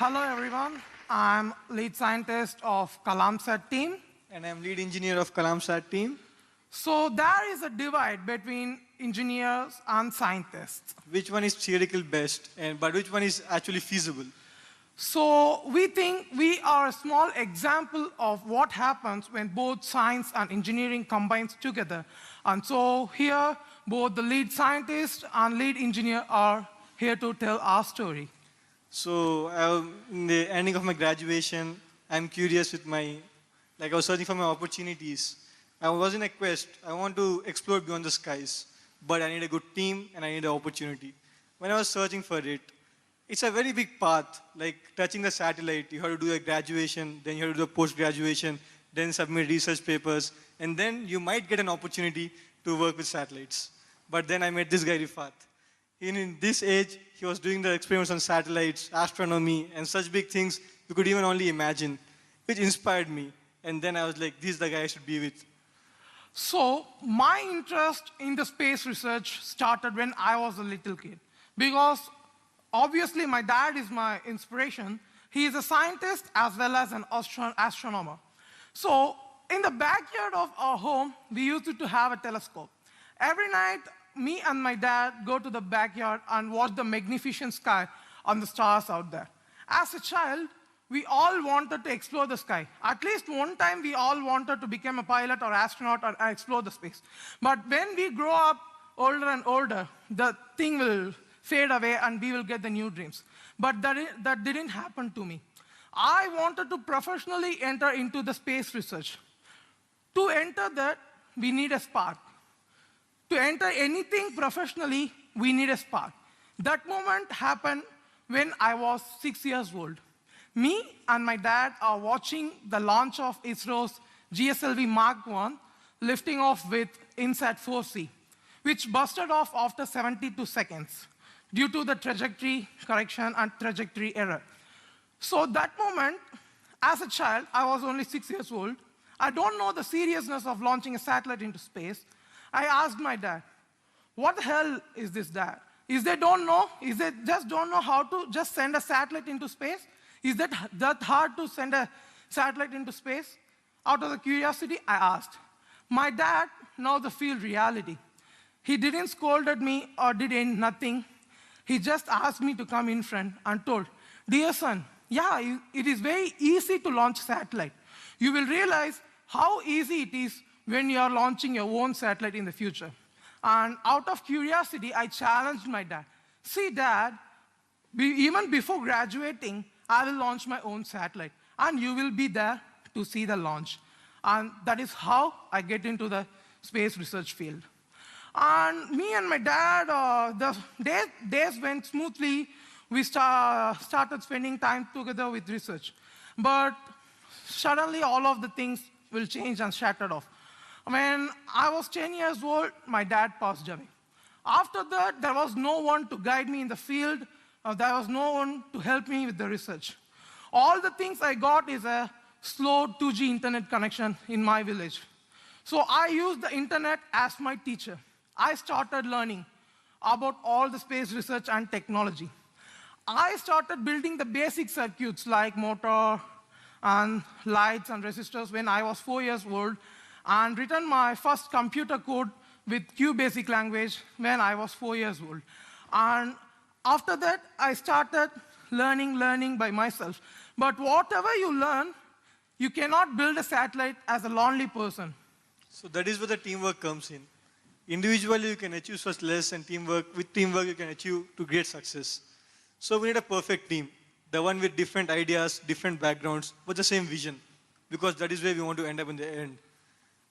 Hello, everyone. I'm lead scientist of KalamSat team. And I'm lead engineer of KalamSat team. So there is a divide between engineers and scientists. Which one is theoretical best, but which one is actually feasible? So we think we are a small example of what happens when both science and engineering combines together. And so here, both the lead scientist and lead engineer are here to tell our story. So in the ending of my graduation, I'm curious with I was searching for my opportunities. I was in a quest. I want to explore beyond the skies, but I need a good team and I need an opportunity. When I was searching for it, it's a very big path, like touching the satellite. You have to do a graduation, then you have to do a post-graduation, then submit research papers, and then you might get an opportunity to work with satellites. But then I met this guy, Rifath. In this age, he was doing the experiments on satellites, astronomy, and such big things you could even only imagine, which inspired me. And then I was like, this is the guy I should be with. So my interest in the space research started when I was a little kid. Because obviously my dad is my inspiration. He is a scientist as well as an astronomer. So in the backyard of our home, we used to have a telescope. Every night, me and my dad go to the backyard and watch the magnificent sky and the stars out there. As a child, we all wanted to explore the sky. At least one time, we all wanted to become a pilot or astronaut or explore the space. But when we grow up older and older, the thing will fade away and we will get the new dreams. But that didn't happen to me. I wanted to professionally enter into the space research. To enter that, we need a spark. To enter anything professionally, we need a spark. That moment happened when I was 6 years old. Me and my dad are watching the launch of ISRO's GSLV Mark 1 lifting off with INSAT 4C, which busted off after 72 seconds due to the trajectory correction and trajectory error. So that moment, as a child, I was only 6 years old. I don't know the seriousness of launching a satellite into space. I asked my dad, what the hell is this, Dad? Is they don't know? Is they just don't know how to just send a satellite into space? Is that hard to send a satellite into space? Out of the curiosity, I asked. My dad knows the field reality. He didn't scold at me or did nothing. He just asked me to come in front and told, dear son, yeah, it is very easy to launch satellite. You will realize how easy it is when you are launching your own satellite in the future. And out of curiosity, I challenged my dad. See, Dad, even before graduating, I will launch my own satellite. And you will be there to see the launch. And that is how I get into the space research field. And me and my dad, the days went smoothly. We started spending time together with research. But suddenly, all of the things will change and shattered off. When I was 10 years old, my dad passed away. After that, there was no one to guide me in the field. There was no one to help me with the research. All the things I got is a slow 2G internet connection in my village. So I used the internet as my teacher. I started learning about all the space research and technology. I started building the basic circuits like motor and lights and resistors when I was 4 years old, and written my first computer code with QBasic language when I was 4 years old. And after that, I started learning by myself. But whatever you learn, you cannot build a satellite as a lonely person. So that is where the teamwork comes in. Individually, you can achieve such less, and with teamwork, you can achieve to great success. So we need a perfect team, the one with different ideas, different backgrounds, but the same vision, because that is where we want to end up in the end.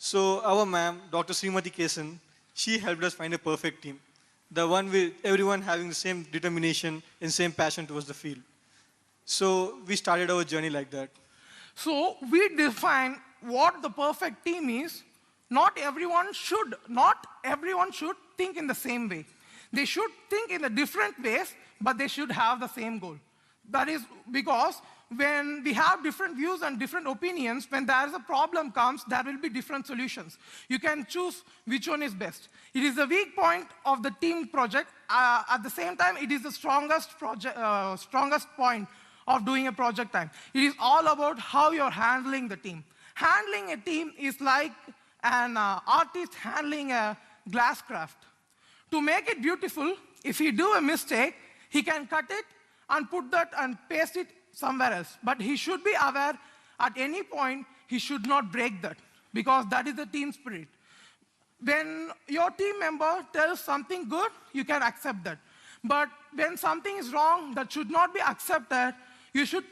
So our ma'am, Dr. Srimati Kesan, she helped us find a perfect team. The one with everyone having the same determination and same passion towards the field. So we started our journey like that. So we define what the perfect team is. Not everyone should think in the same way. They should think in the different ways, but they should have the same goal. That is because when we have different views and different opinions, when there is a problem comes, there will be different solutions. You can choose which one is best. It is the weak point of the team project. At the same time, it is the strongest point of doing a project time. It is all about how you're handling the team. Handling a team is like an artist handling a glass craft. To make it beautiful, if he do a mistake, he can cut it and put that and paste it somewhere else. But he should be aware at any point he should not break that, because that is the team spirit. When your team member tells something good, you can accept that. But when something is wrong that should not be accepted, you should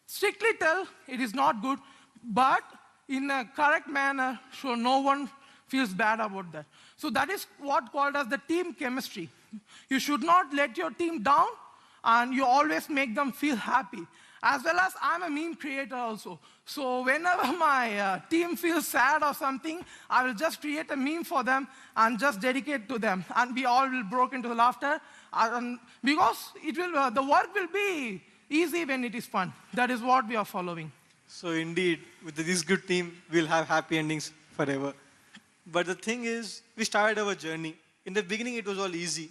strictly tell it is not good, but in a correct manner, so no one feels bad about that. So that is what called as the team chemistry. You should not let your team down, and you always make them feel happy. As well as I'm a meme creator also. So whenever my team feels sad or something, I will just create a meme for them and just dedicate to them. And we all will break into laughter. Because it will, the work will be easy when it is fun. That is what we are following. So indeed, with this good team, we'll have happy endings forever. But the thing is, we started our journey. In the beginning, it was all easy.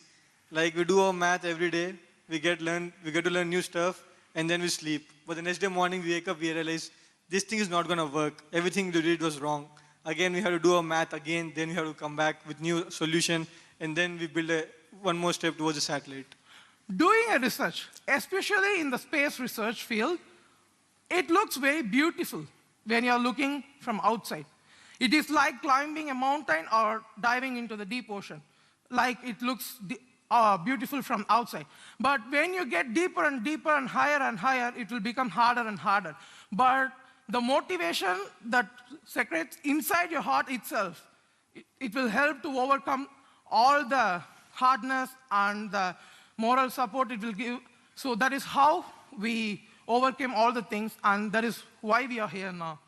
Like we do our math every day, we get to learn new stuff, and then we sleep. But the next day morning, we wake up, we realize this thing is not going to work. Everything we did was wrong. Again, we have to do our math again, then we have to come back with new solution, and then we build one more step towards the satellite. Doing a research, especially in the space research field, it looks very beautiful when you're looking from outside. It is like climbing a mountain or diving into the deep ocean. Like it looks beautiful from outside. But when you get deeper and deeper and higher, it will become harder and harder. But the motivation that secretes inside your heart itself, it will help to overcome all the hardness and the moral support it will give. So that is how we overcame all the things, and that is why we are here now.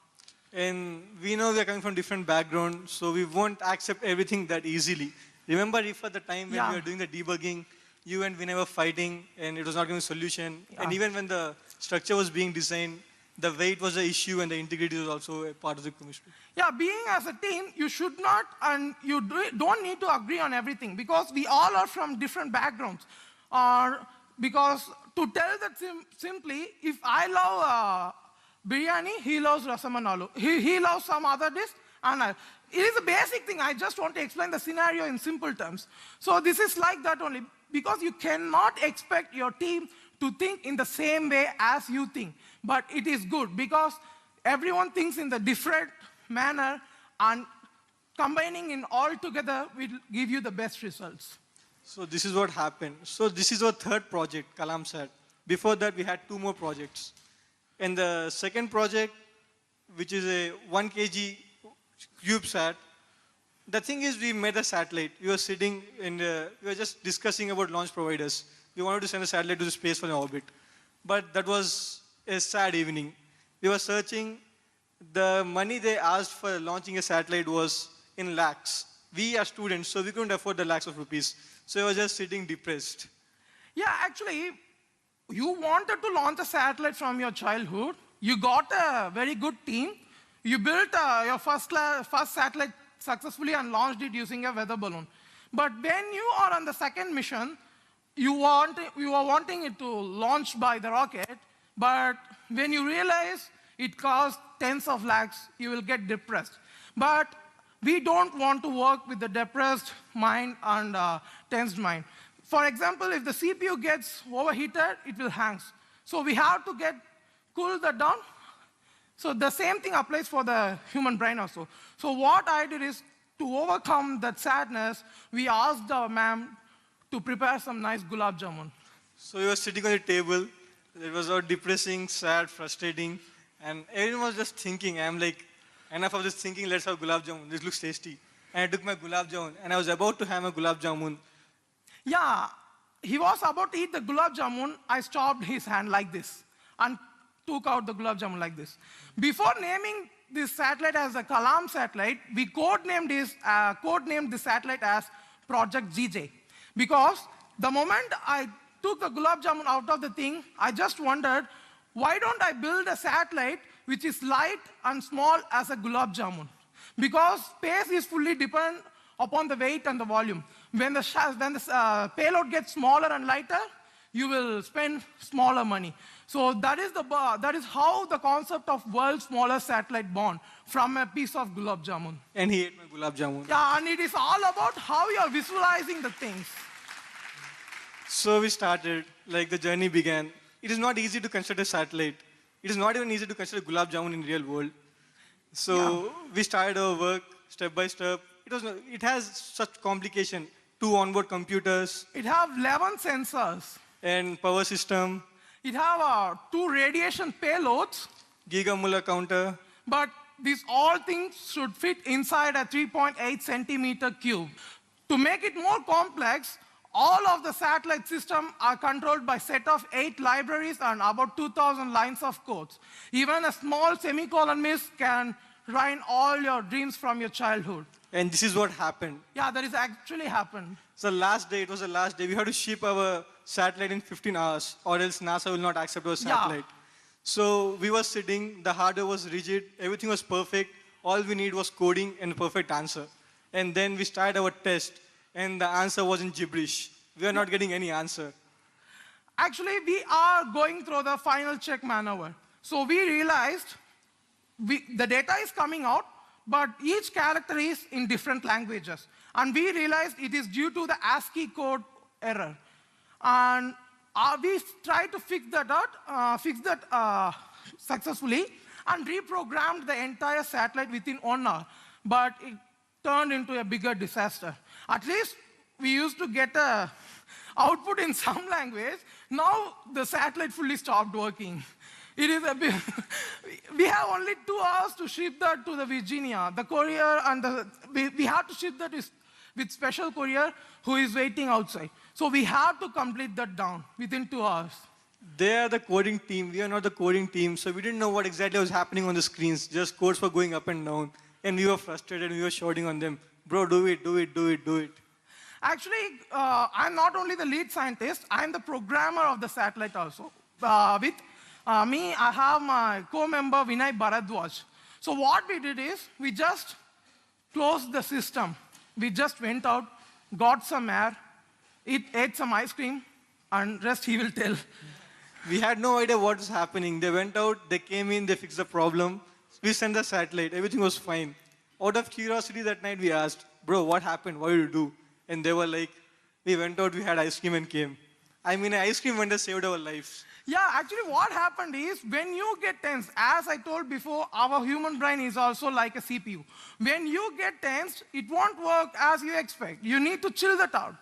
And we know we are coming from different backgrounds, so we won't accept everything that easily. Remember, Rifath, the time when we were doing the debugging, you and Vinay were fighting, and it was not giving a solution. Yeah. And even when the structure was being designed, the weight was an issue, and the integrity was also a part of the chemistry. Yeah, being as a team, you should not, and you don't need to agree on everything, because we all are from different backgrounds. Because to tell that simply, if I love biryani, he loves rasaman aloo. He loves some other dish, and it is a basic thing. I just want to explain the scenario in simple terms. So this is like that only, because you cannot expect your team to think in the same way as you think. But it is good, because everyone thinks in the different manner, and combining in all together will give you the best results. So this is what happened. So this is our third project, KalamSat. Before that, we had 2 more projects. And the second project, which is a 1 kg CubeSat, the thing is, we made a satellite. We were sitting and we were just discussing about launch providers. We wanted to send a satellite to the space for an orbit. But that was a sad evening. We were searching. The money they asked for launching a satellite was in lakhs. We are students, so we couldn't afford the lakhs of rupees. So I was just sitting depressed. Yeah, actually, you wanted to launch a satellite from your childhood. You got a very good team. You built your first satellite successfully and launched it using a weather balloon. But when you are on the second mission, you are wanting it to launch by the rocket, but when you realize it costs tens of lakhs, you will get depressed. But we don't want to work with the depressed mind and tensed mind. For example, if the CPU gets overheated, it will hang. So we have to cool that down. So the same thing applies for the human brain also. So what I did is, to overcome that sadness, we asked our ma'am to prepare some nice gulab jamun. So we were sitting on the table. It was all depressing, sad, frustrating. And everyone was just thinking. I'm like, enough of this thinking, let's have gulab jamun. This looks tasty. And I took my gulab jamun, and I was about to have my gulab jamun. Yeah, he was about to eat the gulab jamun. I stopped his hand like this and took out the gulab jamun like this. Before naming this satellite as a Kalam satellite, we codenamed this satellite as Project GJ. Because the moment I took the gulab jamun out of the thing, I just wondered, why don't I build a satellite which is light and small as a gulab jamun? Because space is fully dependent upon the weight and the volume. When the payload gets smaller and lighter, you will spend smaller money. So that is how the concept of world's smallest satellite born from a piece of gulab jamun. And he ate my gulab jamun. Yeah, and it is all about how you are visualizing the things. So we started, like the journey began. It is not easy to construct a satellite. It is not even easy to construct gulab jamun in real world. So we started our work step by step. It has such complication. 2 onboard computers. It have 11 sensors. And power system. It have 2 radiation payloads. Gigamuller counter. But these all things should fit inside a 3.8 centimeter cube. To make it more complex, all of the satellite system are controlled by a set of 8 libraries and about 2,000 lines of codes. Even a small semicolon miss can ruin all your dreams from your childhood. And this is what happened. Yeah, that is actually happened. So last day, it was the last day. We had to ship our satellite in 15 hours or else NASA will not accept our satellite. Yeah. So we were sitting, the hardware was rigid, everything was perfect. All we need was coding and a perfect answer. And then we started our test and the answer was in gibberish. We are not getting any answer. Actually, we are going through the final check maneuver. So we realized the data is coming out, but each character is in different languages. And we realized it is due to the ASCII code error. And we tried to fix that successfully and reprogrammed the entire satellite within 1 hour. But it turned into a bigger disaster. At least we used to get a output in some language. Now the satellite fully stopped working. It is a bit we have only 2 hours to ship that to the Virginia. The courier and we have to ship that with special courier who is waiting outside. So we have to complete that down within 2 hours. They are the coding team. We are not the coding team. So we didn't know what exactly was happening on the screens. Just codes were going up and down. And we were frustrated. We were shouting on them, bro, do it, do it, do it, do it. Actually, I'm not only the lead scientist, I'm the programmer of the satellite also. With me, I have my co-member Vinay Bharadwaj. So what we did is, we just closed the system. We just went out, got some air, ate some ice cream, and rest he will tell. We had no idea what was happening. They went out, they came in, they fixed the problem. We sent the satellite, everything was fine. Out of curiosity that night we asked, bro, what happened? What did you do? And they were like, we went out, we had ice cream and came. I mean, an ice cream vendor saved our lives. Yeah, actually what happened is, when you get tense, as I told before, our human brain is also like a CPU. When you get tensed, it won't work as you expect. You need to chill that out.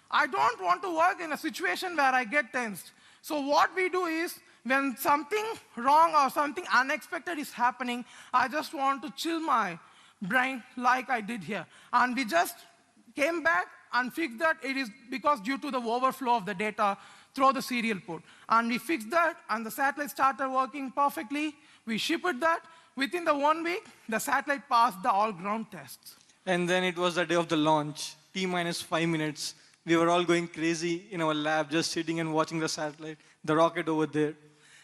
I don't want to work in a situation where I get tensed. So what we do is, when something wrong or something unexpected is happening, I just want to chill my brain like I did here. And we just came back and fixed that. It is because due to the overflow of the data through the serial port. And we fixed that, and the satellite started working perfectly. We shipped that. Within the 1 week, the satellite passed the all-ground tests. And then it was the day of the launch, T-minus 5 minutes. We were all going crazy in our lab, just sitting and watching the satellite, the rocket over there.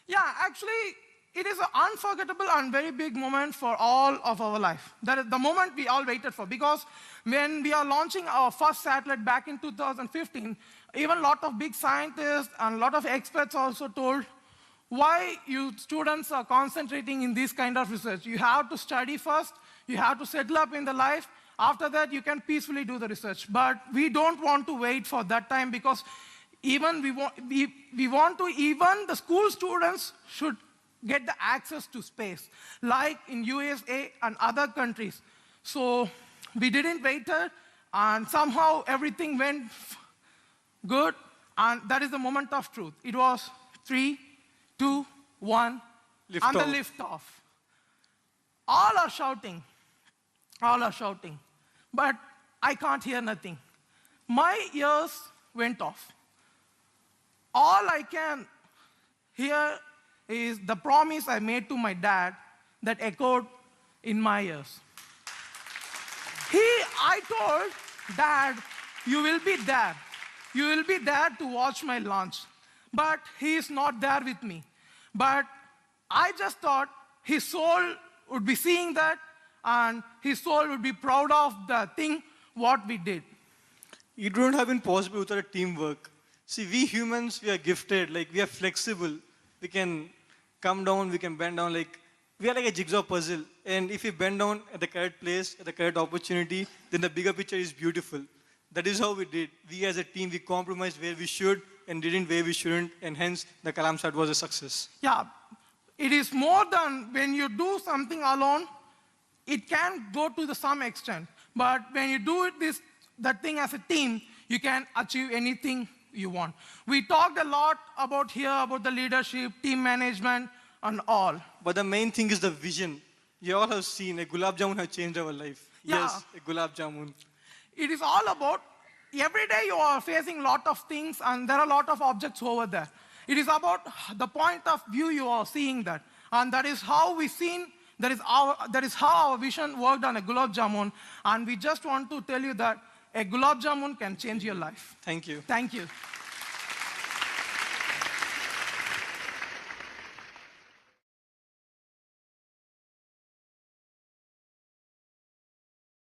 Yeah, actually, it is an unforgettable and very big moment for all of our life. That is the moment we all waited for, because when we are launching our first satellite back in 2015, even a lot of big scientists and a lot of experts also told, why you students are concentrating in this kind of research? You have to study first, you have to settle up in the life, after that you can peacefully do the research. But we don't want to wait for that time, because even we want to, even the school students should get the access to space, like in USA and other countries. So we didn't wait, and somehow everything went good, and that is the moment of truth. It was 3, 2, 1, Lift and off. the lift off. All are shouting, but I can't hear nothing. My ears went off. All I can hear is the promise I made to my dad that echoed in my ears. I told Dad, you will be there. You will be there to watch my launch. But he is not there with me. But I just thought his soul would be seeing that, and his soul would be proud of the thing what we did. It wouldn't have been possible without a teamwork. See, we humans, we are gifted, like we are flexible. We can come down, we can bend down, like we are like a jigsaw puzzle. And if we bend down at the correct place, at the correct opportunity, then the bigger picture is beautiful. That is how we did. We as a team, we compromised where we should and didn't where we shouldn't, and hence the KalamSat was a success. Yeah, it is more than when you do something alone, it can go to some extent. But when you do that thing as a team, you can achieve anything you want. We talked a lot about the leadership, team management, and all. But the main thing is the vision. You all have seen a gulab jamun have changed our life. Yeah. Yes, a gulab jamun. It is all about, every day you are facing a lot of things and there are a lot of objects over there. It is about the point of view you are seeing that. And that is how we seen, that is how our vision worked on a gulab jamun. And we just want to tell you that a gulab jamun can change your life. Thank you. Thank you.